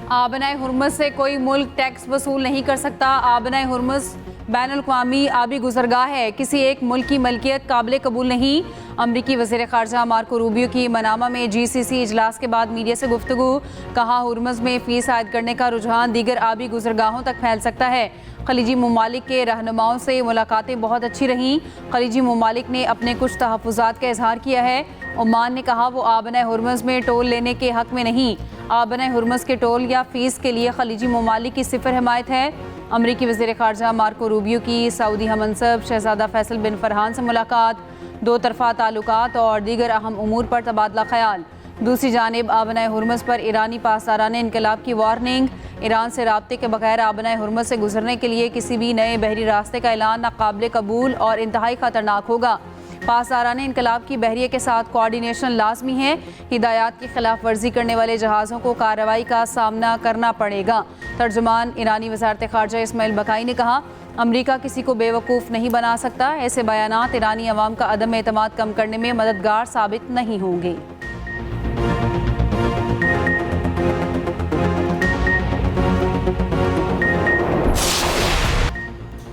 आबनाए Hormuz से कोई मुल्क टैक्स वसूल नहीं कर सकता। आबनाए हुर्मुज़ बैनुल-अक़वामी आबी गुज़रगाह है, किसी एक मुल्क की मलकियत काबिल कबूल नहीं। अमरीकी वज़ीर ख़ारजा मार्को रूबियो की मनामा में GCC इजलास के बाद मीडिया से गुफ्तगू। कहा, हुर्मुज़ में फ़ीस आयद करने का रुझान दीगर आबी गुज़रगाहों तक फैल सकता है। खलीजी ममालिक के रहनुमाओं से मुलाकातें बहुत अच्छी रहीं। खलीजी ममालिक ने अपने कुछ तहफ़्फ़ुज़ात का इजहार किया है। ओमान ने कहा वो आबनाए हुर्मुज़ में टोल लेने के हक़ में नहीं। आबनाए हुर्मुज़ के टोल या फ़ीस के लिए खलीजी ममालिक की सिफ़र हिमायत है। अमरीकी वज़ीर ख़ारजा मार्को रूबियो की सऊदी हमनसब शहज़ादा फैसल बिन फ़रहान से मुलाकात, दो तरफ़ा ताल्लुकात और दीगर अहम उमूर पर तबादला ख्याल। दूसरी जानिब आबनाए हुर्मुज़ पर ईरानी पासदाराने इनकलाब की वार्निंग। ईरान से राब्ते के बगैर आबनाए हुर्मुज़ से गुजरने के लिए किसी भी नए बहरी रास्ते का ऐलान नाकाबिल कबूल और इंतहाई ख़तरनाक होगा। पासदाराने इनकलाब की बहरिया के साथ कोऑर्डिनेशन लाजमी है। हिदायत की खिलाफ वर्जी करने वाले जहाज़ों को कार्रवाई का सामना करना पड़ेगा। तर्जुमान ईरानी वज़ारत ख़ारजा इस्माइल बकाई ने कहा, अमरीका किसी को बेवकूफ़ नहीं बना सकता। ऐसे बयानात ईरानी अवाम का अदम एतमाद कम करने में मददगार साबित नहीं होंगे।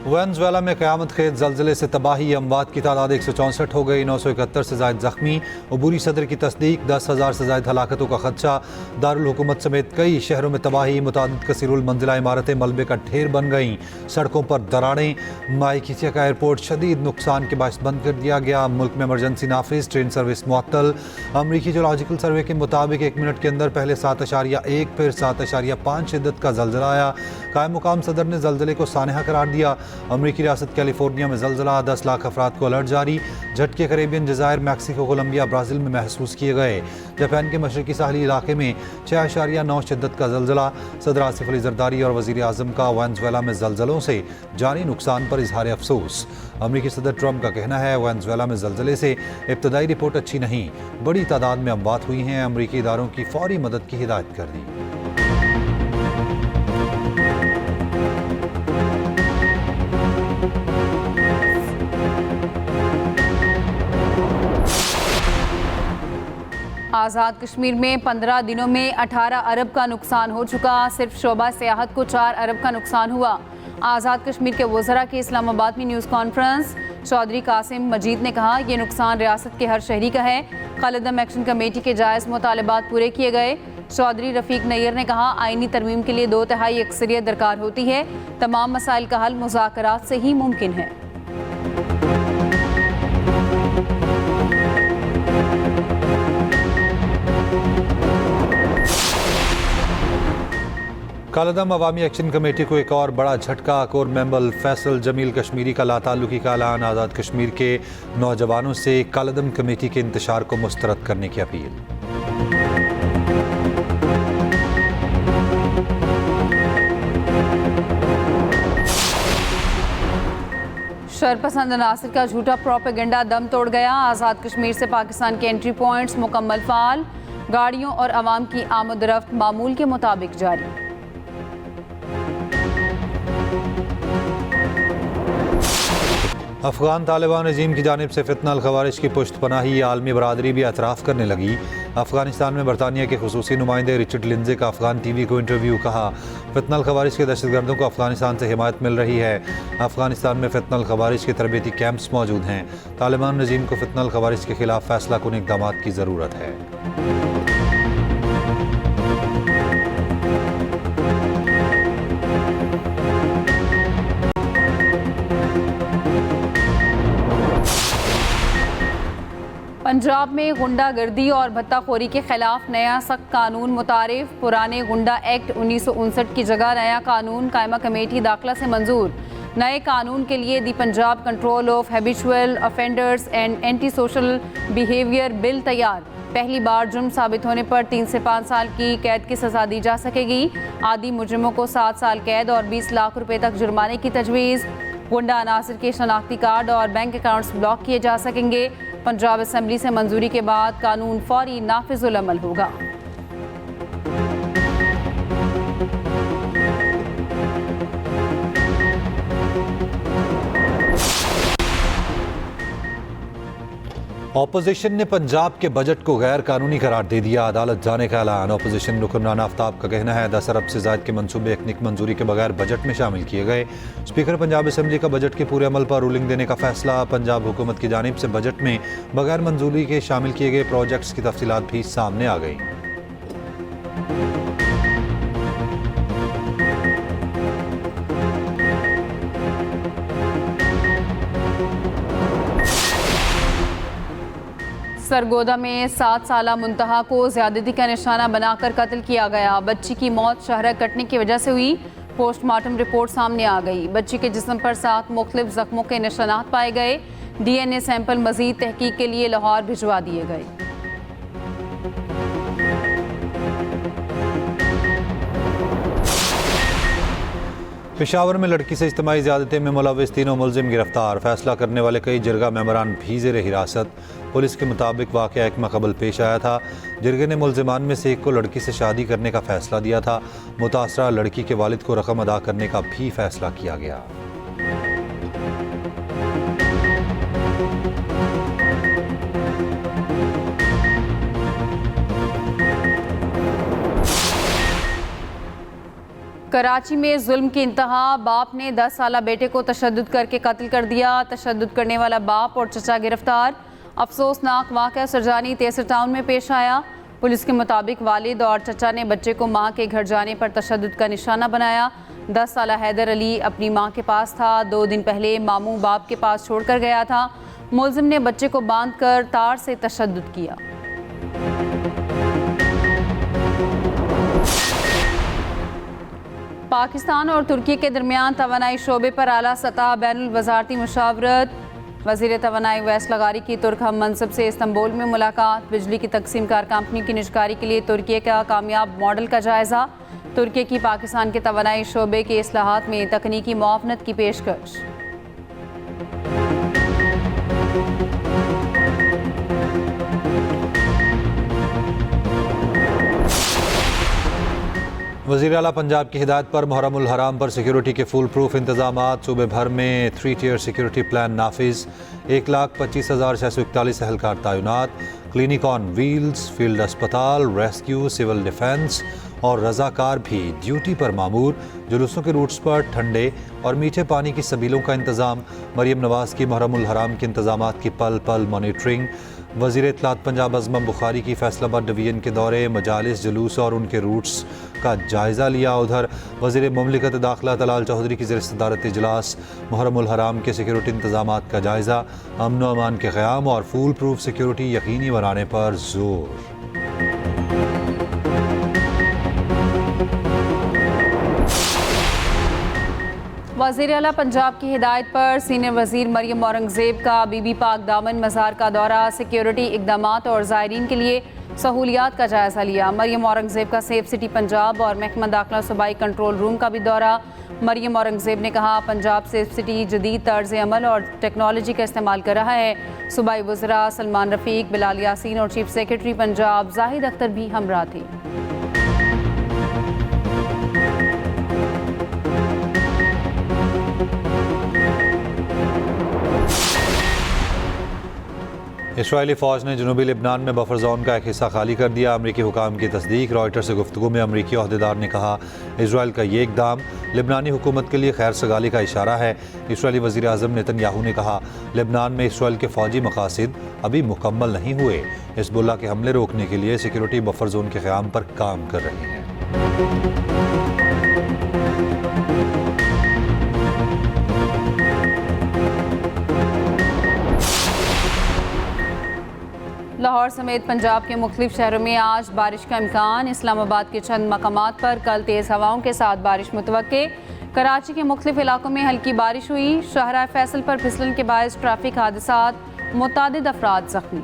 वेनेज़ुएला में क़यामत खेज ज़लज़ले से तबाही, अमवात की तादाद 164 हो गई, 971 से ज़ायद ज़ख्मी। अबूरी सदर की तस्दीक, 10,000 से ज़ायद हलाकतों का खदशा। दारुल हुकूमत समेत कई शहरों में तबाही, मुतादिद कसीरुल मंजिला इमारतें मलबे का ढेर बन गईं। सड़कों पर दरारें। माइकिसिया का एयरपोर्ट शदीद नुकसान के बायस बंद कर दिया गया। मुल्क में इमरजेंसी नाफिज, ट्रेन सर्विस मुअत्तल। अमरीकी जियोलॉजिकल सर्वे के मुताबिक 1 मिनट के अंदर पहले 7.1 फिर 7.5 शिद्दत का ज़लज़ला आया। कायम मुकाम सदर ने ज़लज़ले को सानहा करार दिया। अमरीकी रियासत कैलिफोर्निया में ज़लज़ला, 10 लाख अफराद को अलर्ट जारी। झटके करेबियन जज़ायर, मैक्सिको, कोलंबिया, ब्राज़ील में महसूस किए गए। जापान के मशरकी साहली इलाके में 6.9 शिद्दत का ज़लज़ला। सदर आसिफ अली ज़रदारी और वज़ीर आज़म का वेनेज़ुएला में ज़लज़लों से जानी नुकसान पर इजहार अफसोस। अमरीकी सदर ट्रंप का कहना है, वेनेज़ुएला में ज़लज़ले से इब्तदाई रिपोर्ट अच्छी नहीं, बड़ी तादाद में अमवात हुई हैं। अमरीकी इदारों की फौरी मदद की हिदायत कर दी। आज़ाद कश्मीर में 15 दिनों में 18 अरब का नुकसान हो चुका। सिर्फ शोबा सियाहत को 4 अरब का नुकसान हुआ। आज़ाद कश्मीर के वज़रा की इस्लामाबाद में न्यूज़ कॉन्फ्रेंस। चौधरी कासिम मजीद ने कहा, यह नुकसान रियासत के हर शहरी का है। कलदम एक्शन कमेटी के जायज़ मुतालबात पूरे किए गए। चौधरी रफ़ीक नैयर ने कहा, आइनी तरमीम के लिए 2/3 अक्सरियत दरकार होती है। तमाम मसाइल का हल मुज़ाकरात से ही मुमकिन है। कालदम अवामी एक्शन कमेटी को एक और बड़ा झटका। कोर मेंबर फैसल जमील कश्मीरी का लाताल्लुकी का ऐलान। आज़ाद कश्मीर के नौजवानों से कालदम कमेटी के इंतशार को मुस्तरद करने की अपील। शरपसंद अनासर का झूठा प्रोपेगेंडा दम तोड़ गया। आज़ाद कश्मीर से पाकिस्तान के एंट्री पॉइंट्स मुकम्मल फाल। गाड़ियों और आवाम की आमद-रफ्त मामूल के मुताबिक जारी। अफगान तालिबान रजीम की जानिब से फितना अल खवारिज की पुश्त पनाही आलमी बरादरी भी एतराफ़ करने लगी। अफगानिस्तान में बरतानिया के खुसूसी नुमाइंदे रिचर्ड लिंजे का अफगान TV को इंटरव्यू। कहा, फितना अल खवारिज के दहशतगर्दों को अफगानिस्तान से हिमायत मिल रही है। अफगानिस्तान में फितना अल खवारिज के तरबेती कैंप्स मौजूद हैं। तालिबान रजीम को फितना अल खवारिज के खिलाफ फैसला कुन इक़दामात की ज़रूरत है। पंजाब में गुंडागर्दी और भत्ताखोरी के खिलाफ नया सख्त कानून मुतारिफ। पुराने गुंडा एक्ट 1959 की जगह नया कानून कायमा कमेटी दाखिला से मंजूर। नए कानून के लिए the Punjab control of habitual offenders and anti social behaviour bill तैयार। पहली बार जुर्म साबित होने पर 3 से 5 साल की कैद की सजा दी जा सकेगी। आदि मुजरिमों को 7 साल कैद और 20 लाख रुपए तक जुर्माने की तजवीज़। गुंडा अनासिर के शनाख्ती कार्ड और बैंक अकाउंट्स ब्लॉक किए जा सकेंगे। पंजाब असम्बली से मंजूरी के बाद कानून फौरी नाफिजुल अमल होगा। ऑपोजिशन ने पंजाब के बजट को गैर कानूनी करार दे दिया, अदालत जाने का ऐलान। ऑपोजिशन रुकन राना आफ्ताब का कहना है 10 अरब से ज़ायद के मंसूबे एथनिक मंजूरी के बगैर बजट में शामिल किए गए। स्पीकर पंजाब असम्बली का बजट के पूरे अमल पर रूलिंग देने का फैसला। पंजाब हुकूमत की जानिब से बजट में बगैर मंजूरी के शामिल किए गए प्रोजेक्ट्स की तफसीलात भी सामने आ गई। सरगोदा में 7 साला मुंतहा को ज्यादती का निशाना बनाकर कत्ल किया गया। बच्ची की मौत शहरा कटने की वजह से हुई। पोस्टमार्टम रिपोर्ट सामने आ गई। बच्ची के जिस्म पर 7 मुख्तलिफ जख्मों के निशानात पाए गए। DNA सैंपल मजीद तहकीक के लिए लाहौर भिजवा दिए गए। पेशावर में लड़की से इज्तिमाई ज़्यादती में मुलविस तीनों मुलजिम गिरफ्तार। फैसला करने वाले कई जिरगा मेंबरान भी ज़ेर हिरासत। पुलिस के मुताबिक वाक़या एक माह कबल पेश आया था। जिरगे ने मुलजिमान में से एक को लड़की से शादी करने का फैसला दिया था। मुतासरा लड़की के वालिद को रकम अदा करने का भी फैसला किया गया। कराची में जुल्म की इंतहा। बाप ने 10 साला बेटे को तशद्दुद करके कत्ल कर दिया। तशद्दुद करने वाला बाप और चचा गिरफ्तार। अफसोसनाक वाक़या सरजानी तेसर टाउन में पेश आया। पुलिस के मुताबिक वालिद और चचा ने बच्चे को मां के घर जाने पर तशद्दुद का निशाना बनाया। 10 साला हैदर अली अपनी मां के पास था। 2 दिन पहले मामू बाप के पास छोड़कर गया था। मुलजिम ने बच्चे को बांधकर तार से तशद्दुद किया। पाकिस्तान और तुर्की के दरमियान तवानाई शोबे पर आला सतह बैनुल वज़ारती मुशावरत। वज़ीर तवानाई वैस लगारी की तुर्क हम मनसब से इस्तंबुल में मुलाकात। बिजली की तकसीम कार कंपनी की निजकारी के लिए तुर्की का कामयाब मॉडल का जायज़ा। तुर्की की पाकिस्तान के तवानाई शोबे के इस्लाहात में तकनीकी मुआवनत की पेशकश। वज़ीर आला पंजाब की हिदायत पर मुहर्रमुल हराम पर सिक्योरिटी के फुल प्रूफ इंतजामात। सूबे भर में 3 टियर सिक्योरिटी प्लान नाफिज। 1,25,641 एहलकार तैनात। क्लिनिक ऑन व्हील्स, फील्ड अस्पताल, रेस्क्यू, सिविल डिफेंस और रजाकार भी ड्यूटी पर मामूर। जुलूसों के रूट्स पर ठंडे और मीठे पानी की सबीलों का इंतज़ाम। मरीम नवाज की मुहर्रमुल हराम के इंतजामात की पल पल मॉनिटरिंग। वज़ीर इत्तलात पंजाब अज़मम बुखारी की फैसलाबाद डिवीजन के दौरे, मजालिस, जुलूस और उनके रूट्स का जायज़ा लिया। उधर वज़ीर मुमलिकत दाखिला तलाल चौधरी की ज़ेर सदारत इजलास मुहर्रमुल हराम के सिक्योरिटी इंतजामात का जायज़ा। अमन व अमान के क़याम और फूल प्रूफ सिक्योरिटी यकीनी बनाने पर जोर। वज़ीर आला पंजाब की हिदायत पर सीनियर वज़ीर मरियम औरंगज़ेब का बीबी पाक दामन मज़ार का दौरा। सिक्योरिटी इक़दामात और ज़ायरीन के लिए सहूलियात का जायज़ा लिया। मरियम औरंगज़ेब का सेफ सिटी पंजाब और महकमा दाखिला सूबाई कंट्रोल रूम का भी दौरा। मरियम औरंगज़ेब ने कहा पंजाब सेफ सिटी जदीद तर्ज अमल और टेक्नोलॉजी का इस्तेमाल कर रहा है। सूबाई वज़रा सलमान रफ़ीक, बिलाल यासीन और चीफ सेक्रेटरी पंजाब जाहिद अख्तर भी हमरा थे। इसराइली फ़ौज ने जनूबी लिबनान में बफर जोन का एक हिस्सा खाली कर दिया। अमरीकी हुकाम की तस्दीक। रॉयटर से गुफ्तगू में अमरीकी अहदेदार ने कहा इसराइल का ये इक़दाम लिबनानी हुकूमत के लिए खैर सगाली का इशारा है। इसराइली वज़ीर आज़म नेतन्याहू ने कहा लिबनान में इसराइल के फ़ौजी मकासद अभी मुकम्मल नहीं हुए। हिज़्बुल्लाह के हमले रोकने के लिए सिक्योरिटी बफर जोन के क़याम पर काम कर रहे हैं। लाहौर समेत पंजाब के मुख्तलिफ शहरों में आज बारिश का इम्कान। इस्लामाबाद के चंद मकामात पर कल तेज़ हवाओं के साथ बारिश मुतवक्के। कराची के मुख्तलिफ इलाकों में हल्की बारिश हुई। शहरा फैसल पर फिसलन के बायस ट्रैफिक हादसात, मुतादिद अफराद जख्मी।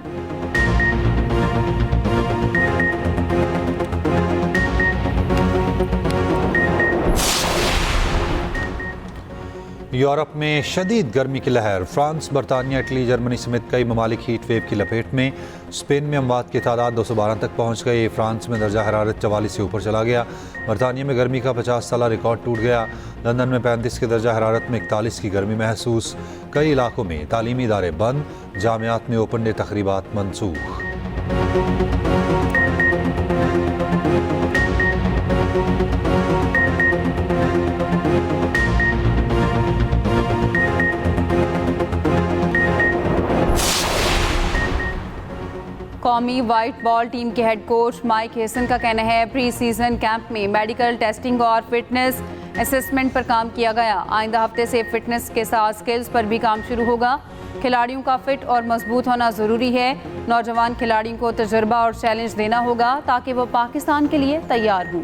यूरोप में शदीद गर्मी की लहर। फ्रांस, बरतानिया, इटली, जर्मनी समेत कई ममालिक हीट वेव की लपेट में। स्पेन में अमवात की तादाद 212 तक पहुँच गई। फ्रांस में दर्जा हरारत 44 से ऊपर चला गया। बरतानिया में गर्मी का 50 साला रिकॉर्ड टूट गया। लंदन में 35 के दर्जा हरारत में 41 की गर्मी महसूस। कई इलाकों में तालीमी इदारे बंद। जामियात में ओपन डे तकरीबात मनसूख। कौमी वाइट बॉल टीम के हेड कोच माइक हेसन का कहना है प्री सीजन कैंप में मेडिकल टेस्टिंग और फिटनेस असेसमेंट पर काम किया गया। आइंदा हफ्ते से फिटनेस के साथ स्किल्स पर भी काम शुरू होगा। खिलाड़ियों का फिट और मजबूत होना ज़रूरी है। नौजवान खिलाड़ियों को तजुर्बा और चैलेंज देना होगा ताकि वो पाकिस्तान के लिए तैयार हों।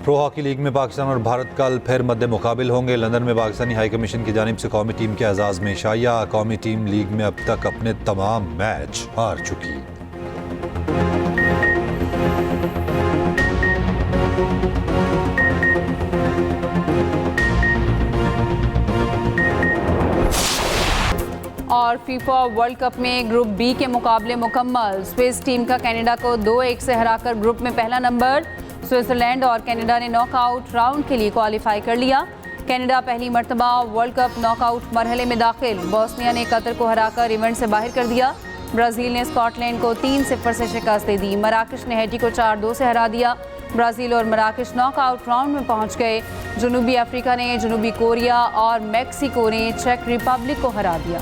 प्रो हॉकी लीग में पाकिस्तान और भारत कल फिर मद्दे मुकाबिल होंगे। लंदन में पाकिस्तानी हाई कमीशन की जानिब से कौमी टीम के एजाज़ में शाया। कौमी टीम लीग में अब तक अपने तमाम मैच हार चुकी। और फीफा वर्ल्ड कप में ग्रुप बी के मुकाबले मुकम्मल। स्विस टीम का कनाडा को 2-1 से हराकर ग्रुप में पहला नंबर। स्विट्जरलैंड और कनाडा ने नॉकआउट राउंड के लिए क्वालिफाई कर लिया। कनाडा पहली मर्तबा वर्ल्ड कप नॉकआउट मरहले में दाखिल। बोस्निया ने कतर को हराकर इवेंट से बाहर कर दिया। ब्राज़ील ने स्कॉटलैंड को 3-0 से शिकस्त दे दी। मराकश ने हैटी को 4-2 से हरा दिया। ब्राज़ील और मराकश नॉकआउट राउंड में पहुंच गए। जनूबी अफ्रीका ने जनूबी कोरिया और मैक्सिको ने चेक रिपब्लिक को हरा दिया।